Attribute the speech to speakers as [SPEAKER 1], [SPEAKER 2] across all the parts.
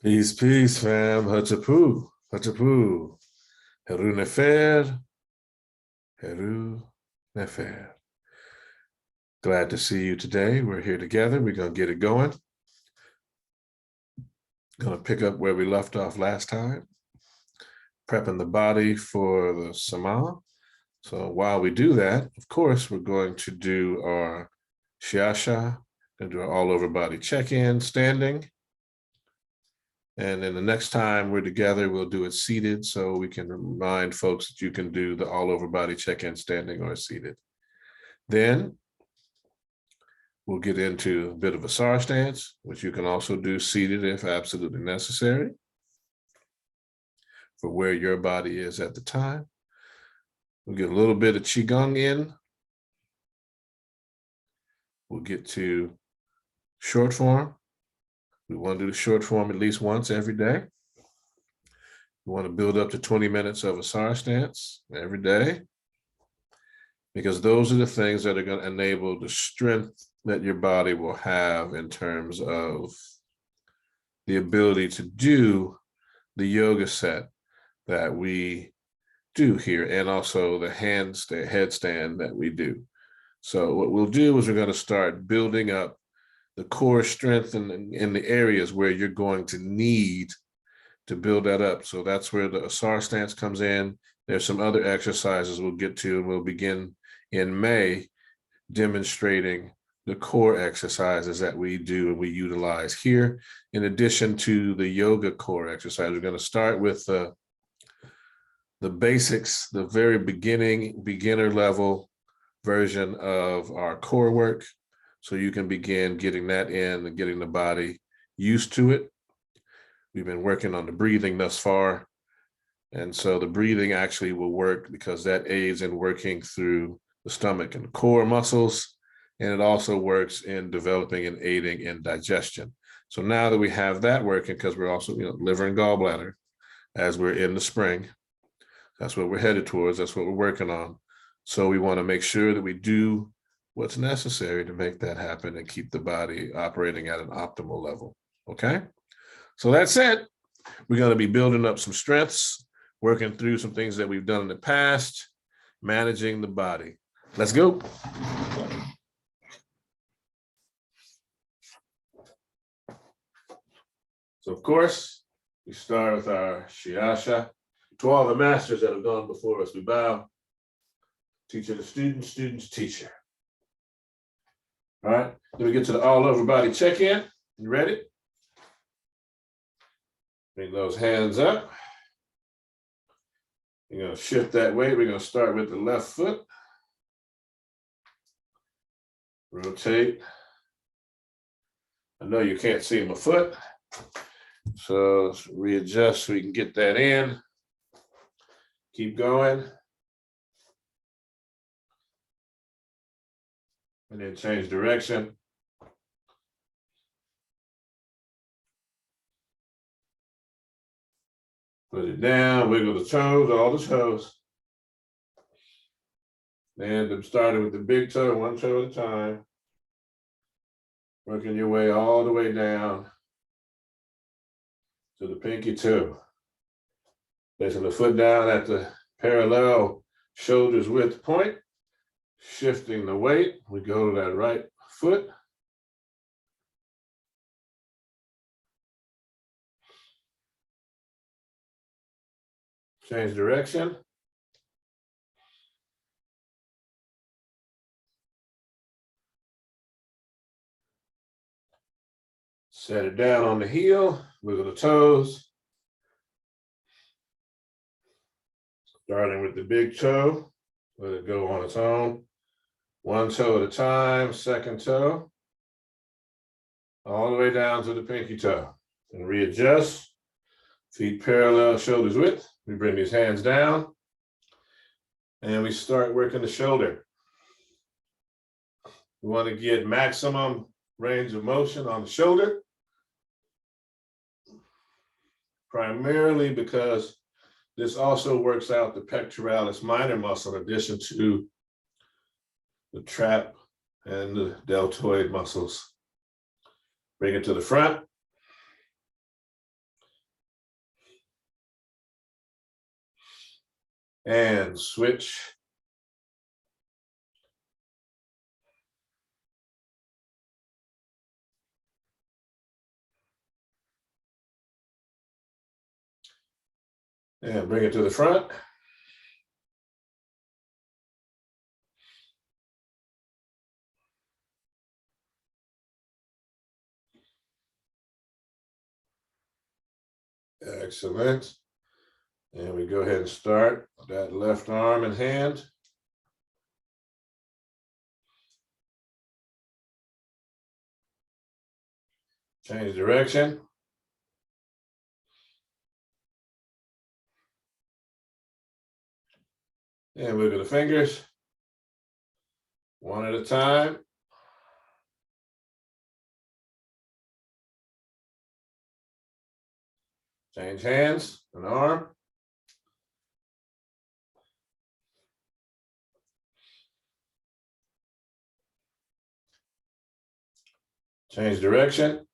[SPEAKER 1] Peace, peace, fam. Hachapu, hachapu. Heru nefer, heru nefer. Glad to see you today. We're here together. We're going to get it going. Going to pick up where we left off last time. Prepping the body for the sama. So while we do that, of course, we're going to do our Shiasha, going to do our all over body check-in, standing. And then the next time we're together, we'll do it seated so we can remind folks that you can do the all over body check-in standing or seated. Then we'll get into a bit of Asar Stance, which you can also do seated if absolutely necessary for where your body is at the time. We'll get a little bit of Qigong in. We'll get to short form. We want to do the short form at least once every day. We want to build up to 20 minutes of Asar Stance every day, because those are the things that are going to enable the strength that your body will have in terms of the ability to do the yoga set that we do here, and also the headstand that we do. So what we'll do is we're going to start building up the core strength in the areas where you're going to need to build that up. So that's where the Asar Stance comes in. There's some other exercises we'll get to, and we'll begin in May demonstrating the core exercises that we do and we utilize here. In addition to the yoga core exercise, we're going to start with the basics, the very beginner level version of our core work. So you can begin getting that in and getting the body used to it. We've been working on the breathing thus far. And so the breathing actually will work because that aids in working through the stomach and the core muscles. And it also works in developing and aiding in digestion. So now that we have that working, because we're also, liver and gallbladder, as we're in the spring, that's what we're headed towards. That's what we're working on. So we want to make sure that we do what's necessary to make that happen and keep the body operating at an optimal level. Okay. So that's it. We're going to be building up some strengths, working through some things that we've done in the past, managing the body. Let's go. So of course, we start with our Shiasha. To all the masters that have gone before us, we bow. Teacher to student, student to teacher. All right, then we get to the all over body check-in. You ready? Bring those hands up. You're going to shift that weight. We're going to start with the left foot. Rotate. I know you can't see my foot, so let's readjust so we can get that in. Keep going. And then change direction. Put it down, wiggle the toes, all the toes. And I'm starting with the big toe, one toe at a time. Working your way all the way down to the pinky toe. Placing the foot down at the parallel shoulders width point. Shifting the weight, we go to that right foot. Change direction. Set it down on the heel, wiggle the toes. Starting with the big toe, let it go on its own. One toe at a time, second toe, all the way down to the pinky toe. And readjust, feet parallel, shoulders width. We bring these hands down and we start working the shoulder. We want to get maximum range of motion on the shoulder, primarily because this also works out the pectoralis minor muscle in addition to the trap and the deltoid muscles. Bring it to the front. And switch. And bring it to the front. Excellent. And we go ahead and start that left arm and hand. Change direction. And wiggle the fingers. One at a time. Change hands, an arm. Change direction.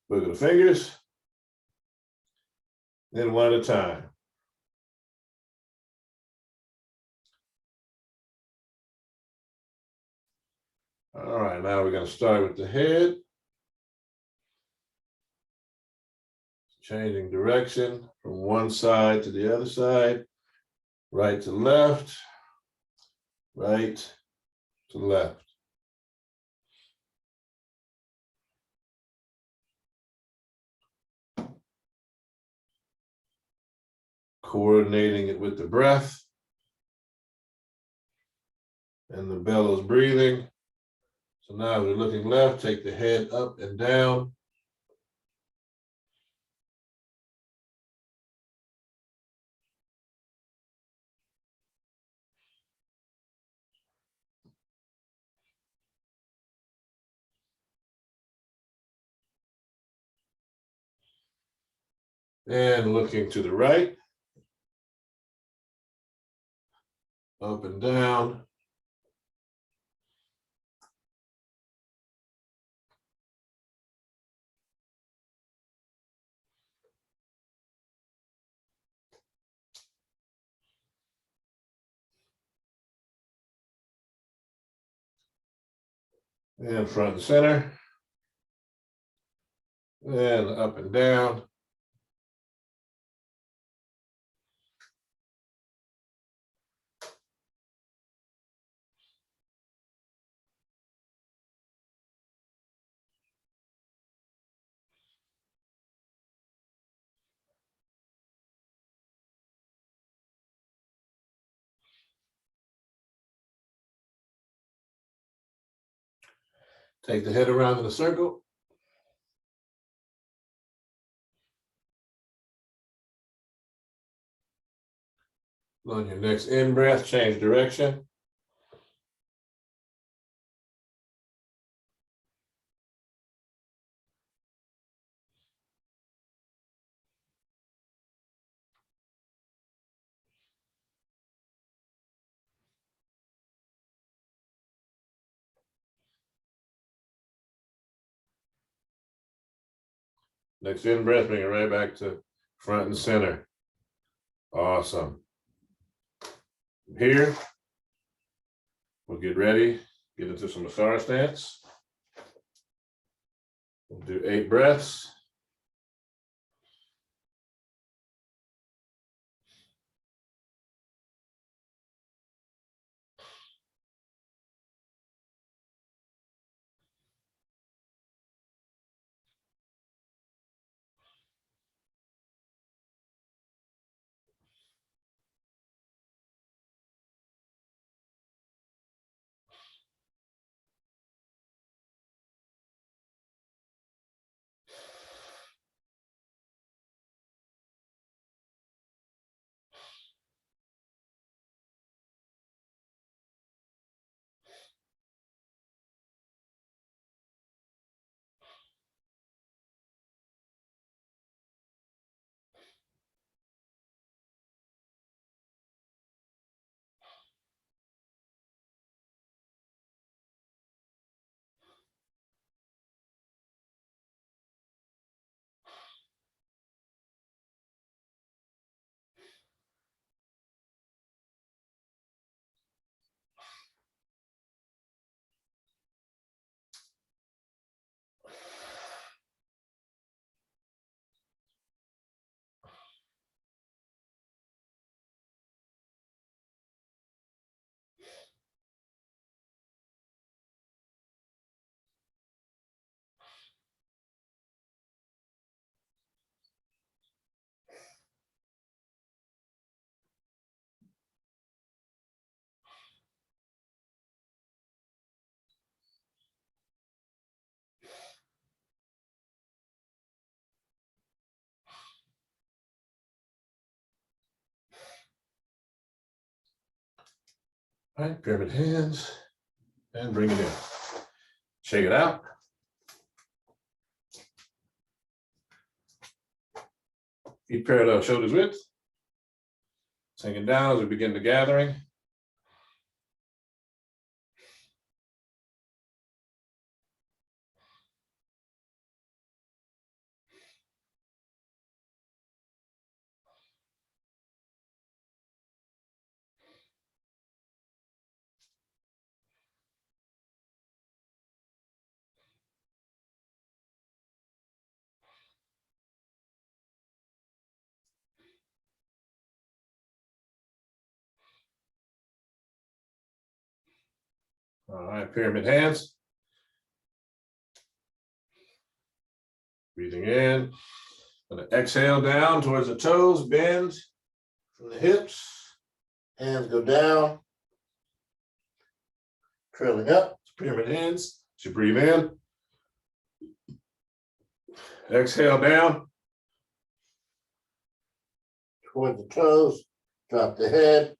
[SPEAKER 1] Wiggle the fingers. Then one at a time. All right, now we're going to start with the head. Changing direction from one side to the other side. Right to left. Right to left. Coordinating it with the breath and the bellows breathing. So now we're looking left, take the head up and down. And looking to the right. Up and down. And front and center. And up and down. Take the head around in a circle. On your next in-breath, change direction. Next in-breath, bring it right back to front and center. Awesome. Here, we'll get ready, get into some Asar Stance. We'll do 8 breaths. All right, pyramid hands and bring it in. Shake it out. Feet parallel, shoulders width. Sinking down as we begin the gathering. All right, pyramid hands. Breathing in. Gonna exhale down towards the toes, bend from the hips. Hands go down. Trailing up, pyramid hands. As you breathe in. Exhale down. Towards the toes. Drop the head.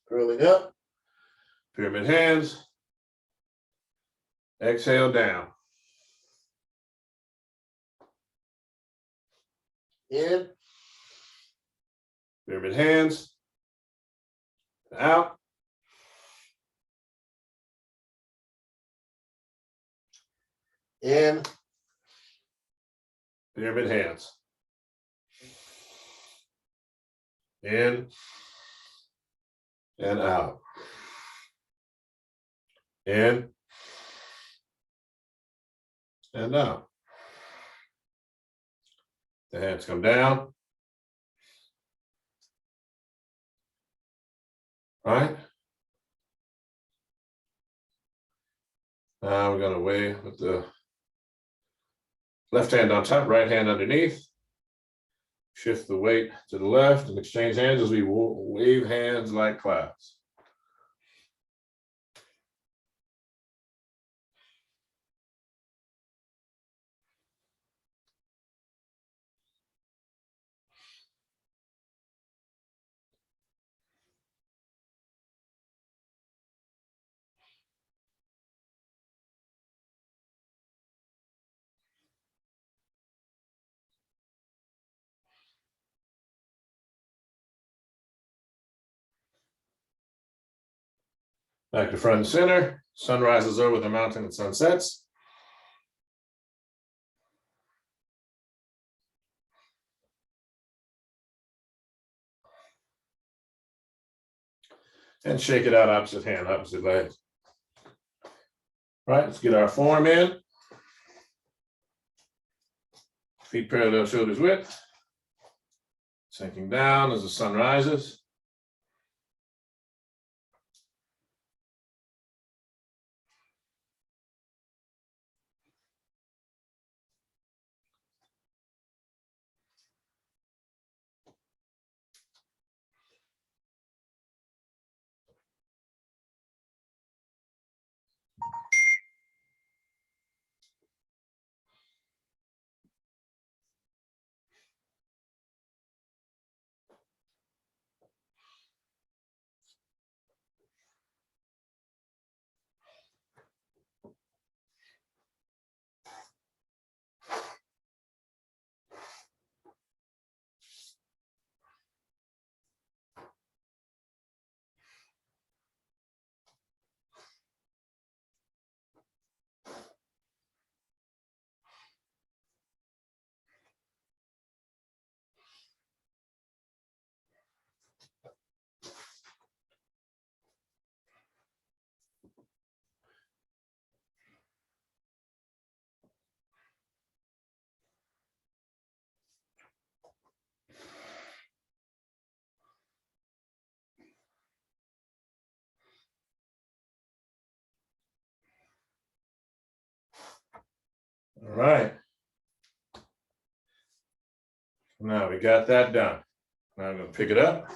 [SPEAKER 1] Curling up. Pyramid hands. Exhale down. In. Pyramid hands. Out. In. Pyramid hands. In. And out. In. And out. The hands come down. All right. Now we're going to weigh with the left hand on top, right hand underneath. Shift the weight to the left and exchange hands as we wave hands like clouds. Back to front and center. Sun rises over the mountain and sun sets. And shake it out, opposite hand, opposite leg. All right, let's get our form in. Feet parallel, shoulders width. Sinking down as the sun rises. All right. Now we got that done. Now I'm going to pick it up.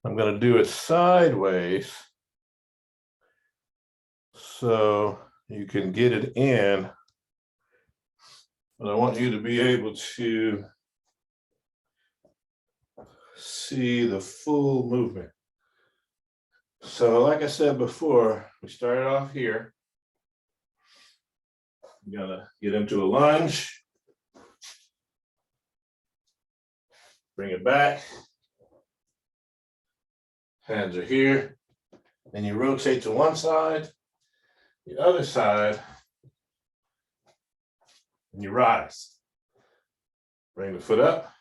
[SPEAKER 1] I'm going to do it sideways so you can get it in. But I want you to be able to see the full movement. So like I said before, we started off here. We're gonna get into a lunge. Bring it back. Hands are here. Then you rotate to one side, the other side, and you rise. Bring the foot up.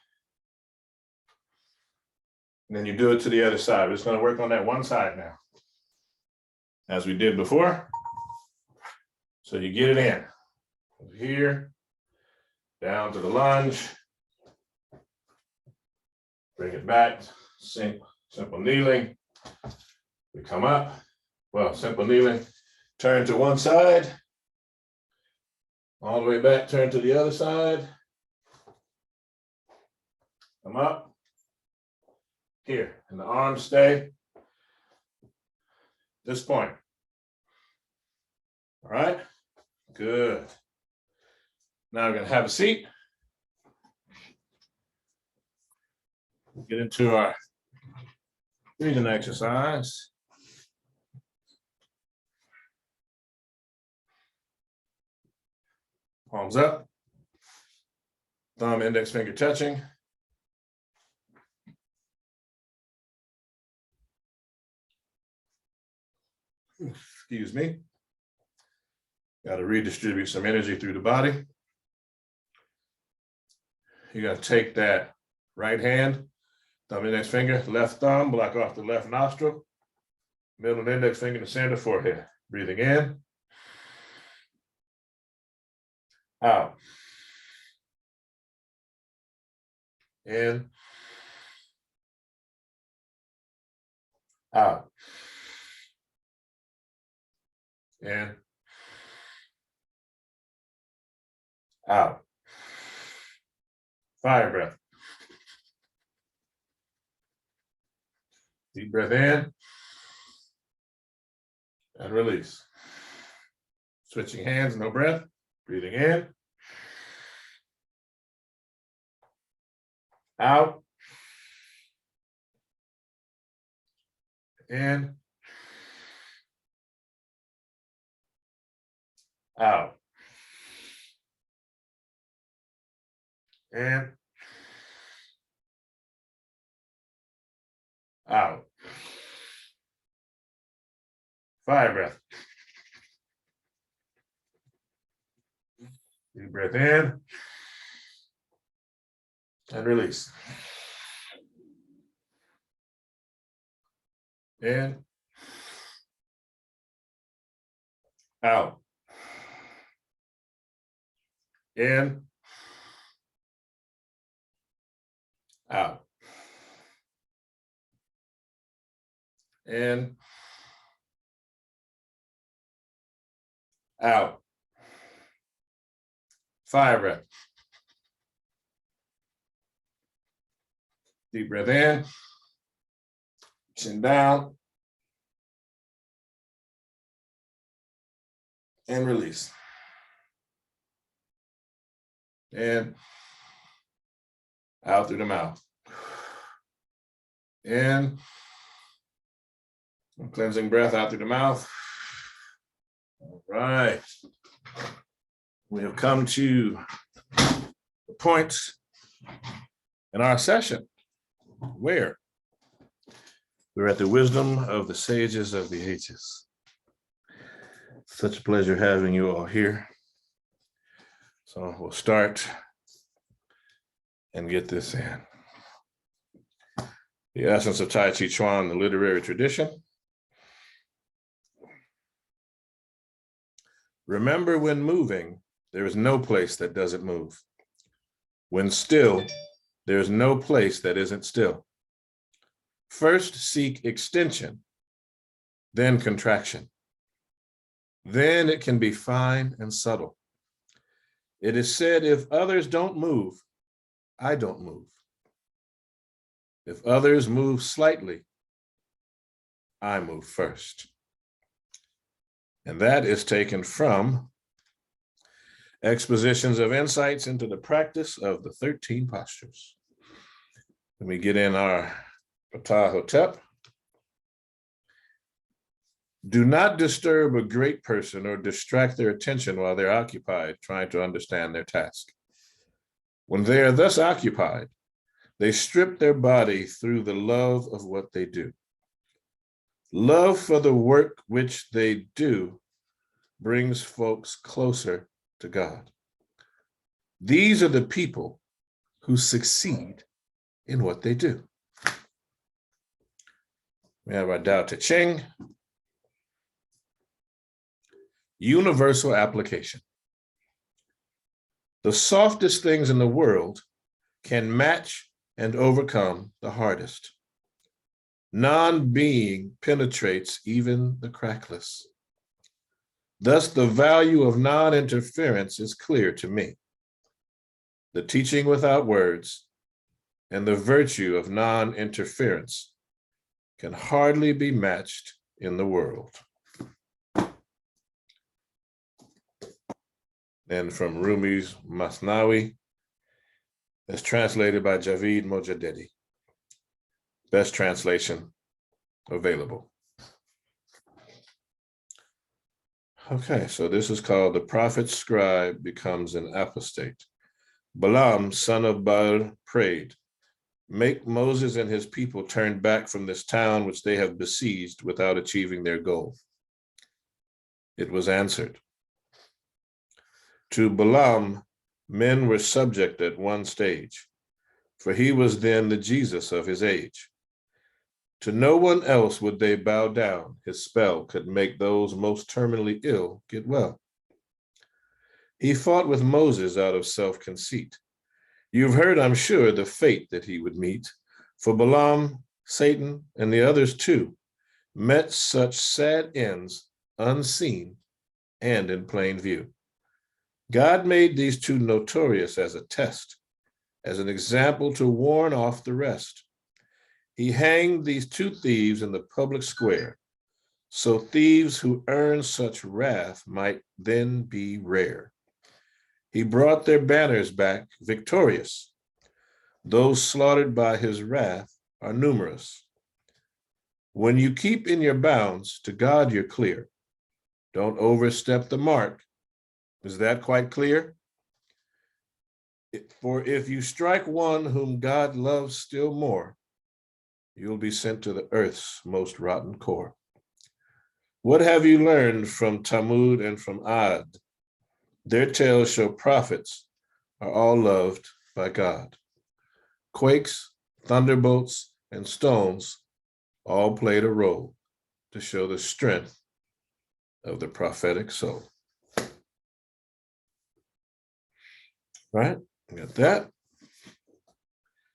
[SPEAKER 1] And then you do it to the other side. We're just going to work on that one side now, as we did before. So you get it in. Over here, down to the lunge. Bring it back, simple kneeling. We come up, well, simple kneeling. Turn to one side. All the way back, turn to the other side. Come up. Here, and the arms stay this point. All right, good. Now we're gonna have a seat. Get into our breathing exercise. Palms up, thumb, index finger touching. Excuse me. Got to redistribute some energy through the body. You're going to take that right hand, thumb, index finger, left thumb, block off the left nostril, middle and index finger to center forehead. Breathing in, out, in, out, in, out. Fire breath. Deep breath in and release. Switching hands, no breath. Breathing in, out, in, out, in, out. Fire breath. Deep breath in and release. In, out, in, out, in, out. Fire breath. Deep breath in, chin down, and release. In, out through the mouth. In, cleansing breath out through the mouth. All right. We have come to the point in our session where we're at the wisdom of the sages of the ages. Such a pleasure having you all here. So we'll start and get this in. The essence of Tai Chi Chuan, the literary tradition. Remember, when moving, there is no place that doesn't move. When still, there is no place that isn't still. First seek extension, then contraction. Then it can be fine and subtle. It is said, if others don't move, I don't move. If others move slightly, I move first. And that is taken from Expositions of Insights into the Practice of the 13 Postures. Let me get in our Ptah Hotep. Do not disturb a great person or distract their attention while they're occupied trying to understand their task. When they are thus occupied, they strip their body through the love of what they do. Love for the work which they do brings folks closer to God. These are the people who succeed in what they do. We have our Tao Te Ching. Universal application. The softest things in the world can match and overcome the hardest. Non-being penetrates even the crackless. Thus, the value of non-interference is clear to me. The teaching without words and the virtue of non-interference can hardly be matched in the world. And from Rumi's Masnawi, as translated by Javid Mojadedi. Best translation available. Okay, so this is called The Prophet's Scribe Becomes an Apostate. Balaam, son of Baal, prayed, "Make Moses and his people turn back from this town which they have besieged without achieving their goal." It was answered. To Balaam, men were subject at one stage, for he was then the Jesus of his age. To no one else would they bow down. His spell could make those most terminally ill get well. He fought with Moses out of self-conceit. You've heard, I'm sure, the fate that he would meet, for Balaam, Satan, and the others too met such sad ends unseen and in plain view. God made these two notorious as a test, as an example to warn off the rest. He hanged these two thieves in the public square, so thieves who earn such wrath might then be rare. He brought their banners back victorious. Those slaughtered by his wrath are numerous. When you keep in your bounds, to God you're clear. Don't overstep the mark. Is that quite clear? For if you strike one whom God loves still more, you'll be sent to the earth's most rotten core. What have you learned from Talmud and from Ad? Their tales show prophets are all loved by God. Quakes, thunderbolts, and stones all played a role to show the strength of the prophetic soul. Right, we got that.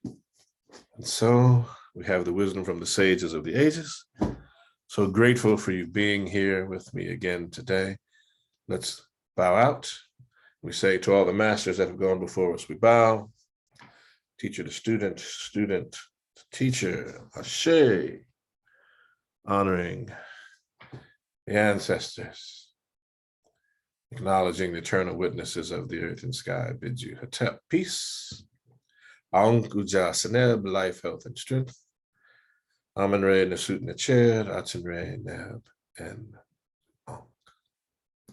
[SPEAKER 1] And so we have the wisdom from the sages of the ages. So grateful for you being here with me again today. Let's bow out. We say to all the masters that have gone before us, we bow. Teacher to student, student to teacher, Ashe, honoring the ancestors, acknowledging the eternal witnesses of the earth and sky, bid you Hatep, peace. Aung Uja Seneb, life, health, and strength. Amen Re Nasut Nacher, Aten Re Neb, and